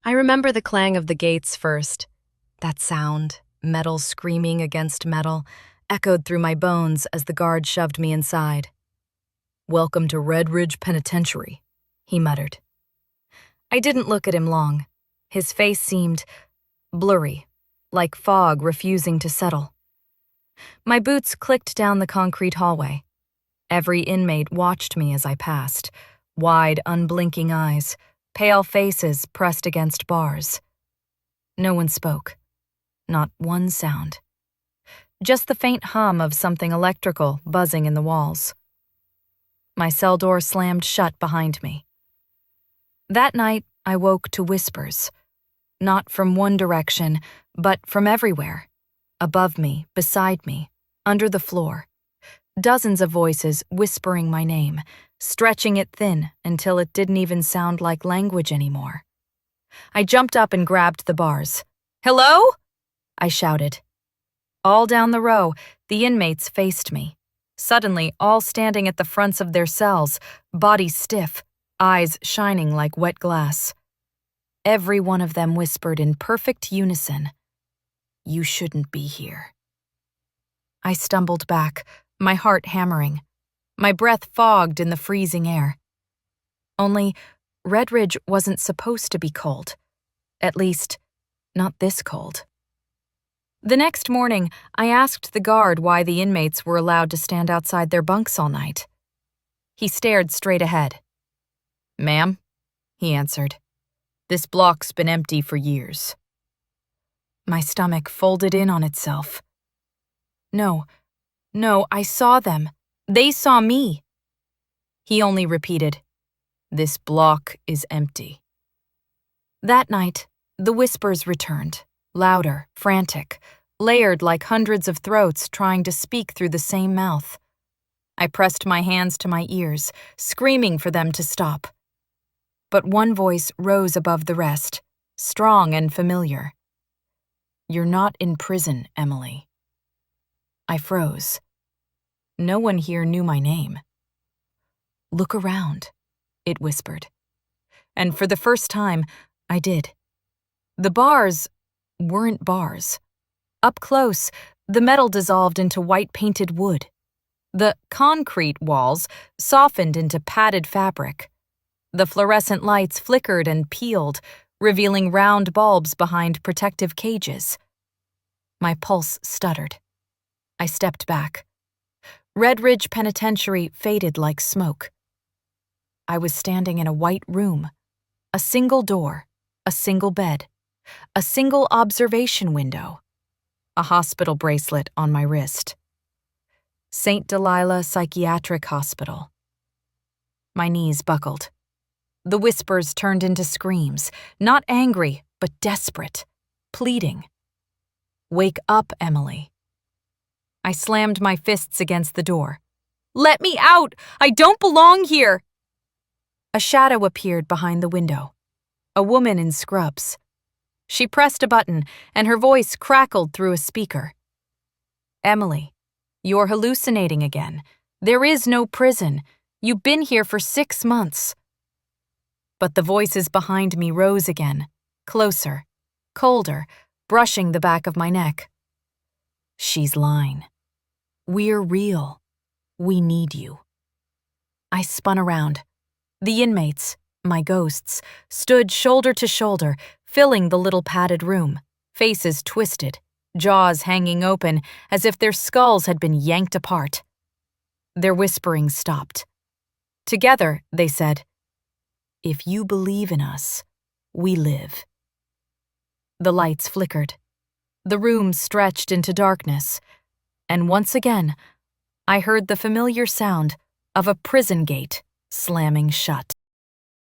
I remember the clang of the gates first. That sound, metal screaming against metal, echoed through my bones as the guard shoved me inside. "Welcome to Red Ridge Penitentiary," he muttered. I didn't look at him long. His face seemed blurry, like fog refusing to settle. My boots clicked down the concrete hallway. Every inmate watched me as I passed, wide, unblinking eyes, pale faces pressed against bars. No one spoke. Not one sound. Just the faint hum of something electrical buzzing in the walls. My cell door slammed shut behind me. That night, I woke to whispers. Not from one direction, but from everywhere. Above me, beside me, under the floor. Dozens of voices whispering my name, stretching it thin until it didn't even sound like language anymore. I jumped up and grabbed the bars. "Hello?" I shouted. All down the row, the inmates faced me, suddenly all standing at the fronts of their cells, bodies stiff, eyes shining like wet glass. Every one of them whispered in perfect unison, "You shouldn't be here." I stumbled back, my heart hammering, my breath fogged in the freezing air. Only, Red Ridge wasn't supposed to be cold. At least, not this cold. The next morning, I asked the guard why the inmates were allowed to stand outside their bunks all night. He stared straight ahead. "Ma'am," he answered, "this block's been empty for years." My stomach folded in on itself. No, I saw them. They saw me. He only repeated, "This block is empty." That night, the whispers returned, louder, frantic, layered like hundreds of throats trying to speak through the same mouth. I pressed my hands to my ears, screaming for them to stop. But one voice rose above the rest, strong and familiar. "You're not in prison, Emily." I froze. No one here knew my name. "Look around," it whispered. And for the first time, I did. The bars weren't bars. Up close, the metal dissolved into white-painted wood. The concrete walls softened into padded fabric. The fluorescent lights flickered and peeled, revealing round bulbs behind protective cages. My pulse stuttered. I stepped back. Red Ridge Penitentiary faded like smoke. I was standing in a white room. A single door, a single bed, a single observation window, a hospital bracelet on my wrist. St. Delilah Psychiatric Hospital. My knees buckled. The whispers turned into screams, not angry, but desperate, pleading. "Wake up, Emily." I slammed my fists against the door. "Let me out! I don't belong here!" A shadow appeared behind the window. A woman in scrubs. She pressed a button, and her voice crackled through a speaker. "Emily, you're hallucinating again. There is no prison. You've been here for 6 months." But the voices behind me rose again, closer, colder, brushing the back of my neck. "She's lying. We're real. We need you." I spun around. The inmates, my ghosts, stood shoulder to shoulder, filling the little padded room, faces twisted, jaws hanging open as if their skulls had been yanked apart. Their whispering stopped. Together, they said, "If you believe in us, we live." The lights flickered. The room stretched into darkness, and once again, I heard the familiar sound of a prison gate slamming shut.